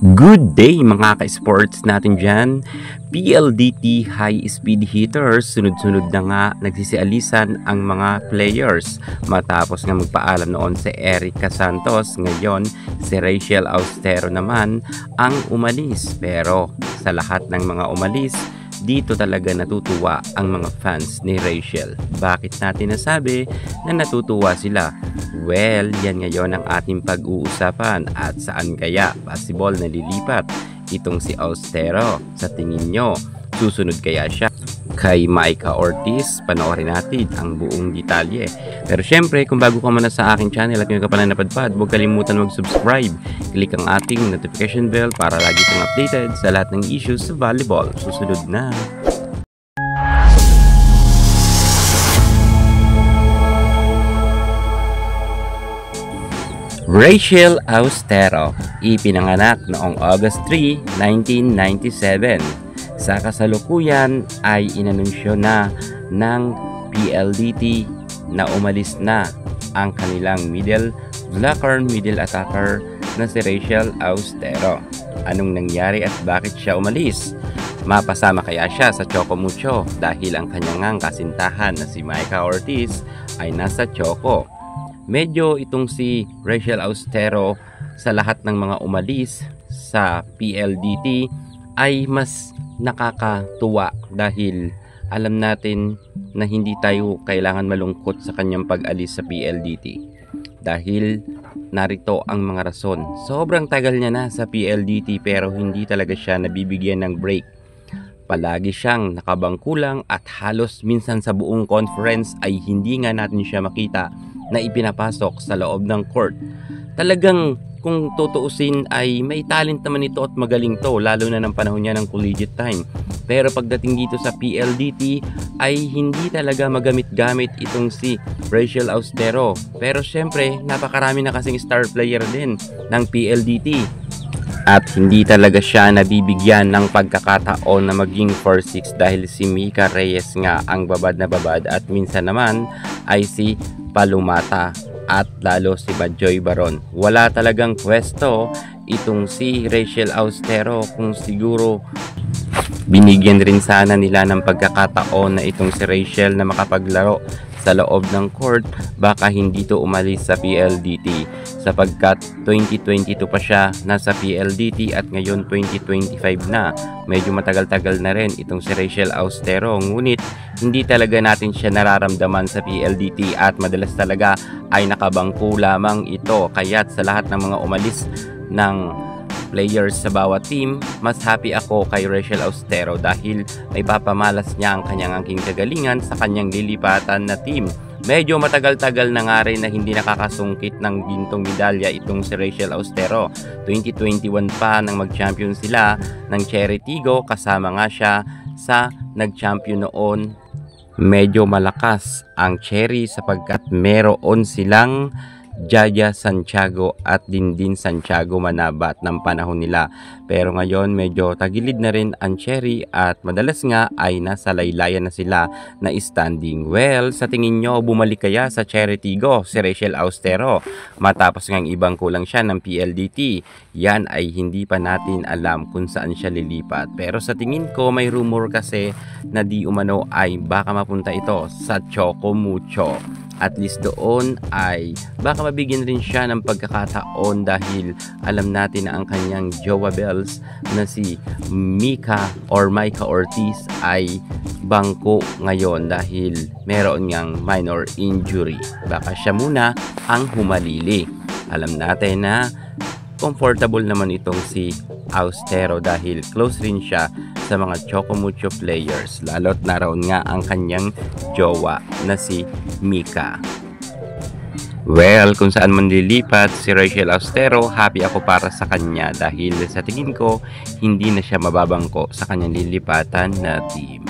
Good day mga ka-sports natin dyan. PLDT high speed hitters, sunod-sunod na nga nagsisialisan ang mga players. Matapos nga magpaalam noon si Erica Santos, ngayon si Rachel Austero naman ang umalis. Pero sa lahat ng mga umalis, dito talaga natutuwa ang mga fans ni Rachel. Bakit natin nasabi na natutuwa sila? Well, yan ngayon ang ating pag-uusapan at saan kaya possible na lilipat itong si Austero. Sa tingin nyo, susunod kaya siya kay Micah Ortiz? Panoorin natin ang buong detalye. Pero syempre, kung bago ka muna sa aking channel at ngayon ka pa na napadpad, huwag kalimutan mag-subscribe. Click ang ating notification bell para lagi kang updated sa lahat ng issues sa volleyball. Susunod na! Rachel Austero, ipinanganak noong August 3, 1997. Sa kasalukuyan ay inanunsyo na ng PLDT na umalis na ang kanilang middle attacker na si Rachel Austero. Anong nangyari at bakit siya umalis? Mapasama kaya siya sa Choco Mucho dahil ang kanyang kasintahan na si Micah Ortiz ay nasa Choco. Medyo itong si Rachel Austero sa lahat ng mga umalis sa PLDT ay mas nakakatuwa dahil alam natin na hindi tayo kailangan malungkot sa kanyang pag-alis sa PLDT dahil narito ang mga rason. Sobrang tagal niya na sa PLDT pero hindi talaga siya nabibigyan ng break. Palagi siyang nakabangkulang at halos minsan sa buong conference ay hindi nga natin siya makita na ipinapasok sa loob ng court. Talagang kung tutuusin ay may talent naman ito at magaling to, lalo na ng panahon niya ng collegiate time. Pero pagdating dito sa PLDT ay hindi talaga magamit-gamit itong si Rachel Austero. Pero syempre napakarami na kasing star player din ng PLDT. At hindi talaga siya nabibigyan ng pagkakataon na maging 4-6 dahil si Mika Reyes nga ang babad na babad at minsan naman ay si Palumata at lalo si Badjoy Baron. Wala talagang pwesto itong si Rachel Austero kung siguro binigyan rin sana nila ng pagkakataon na itong si Rachel na makapaglaro sa loob ng court, baka hindi to umalis sa PLDT sapagkat 2022 pa siya nasa PLDT at ngayon 2025 na. Medyo matagal-tagal na rin itong si Rachel Austero, ngunit hindi talaga natin siya nararamdaman sa PLDT at madalas talaga ay nakabangko lamang ito. Kaya't sa lahat ng mga umalis ng players sa bawat team, mas happy ako kay Rachel Austero dahil may papamalas niya ang kanyang angking kagalingan sa kanyang lilipatan na team. Medyo matagal-tagal na nga rin na hindi nakakasungkit ng gintong medalya itong si Rachel Austero. 2021 pa nang mag-champion sila ng Cherry Tigo, kasama nga siya sa nag-champion noon. Medyo malakas ang Cherry sapagkat meron silang Jaya Santiago at Dindin Santiago Manabat ng panahon nila. Pero ngayon medyo tagilid na rin ang Cherry at madalas nga ay nasa laylayan na sila na standing. Well, sa tingin nyo bumalik kaya sa Cherry Tigo si Rachel Austero matapos ngang ibang kulang siya ng PLDT? Yan ay hindi pa natin alam kung saan siya lilipat. Pero sa tingin ko may rumor kasi na di umano ay baka mapunta ito sa Choco Mucho. At least doon ay baka mabigyan rin siya ng pagkakataon dahil alam natin na ang kanyang Jowa Bells na si Micah Ortiz ay bangko ngayon dahil meron niyang minor injury. Baka siya muna ang humalili. Alam natin na comfortable naman itong si Austero dahil close rin siya sa mga Choco Mucho players, lalo't naroon nga ang kanyang jowa na si Mika. Well, kung saan man lilipat si Rachel Austero, happy ako para sa kanya dahil sa tingin ko hindi na siya mababangko sa kanyang lilipatan na team.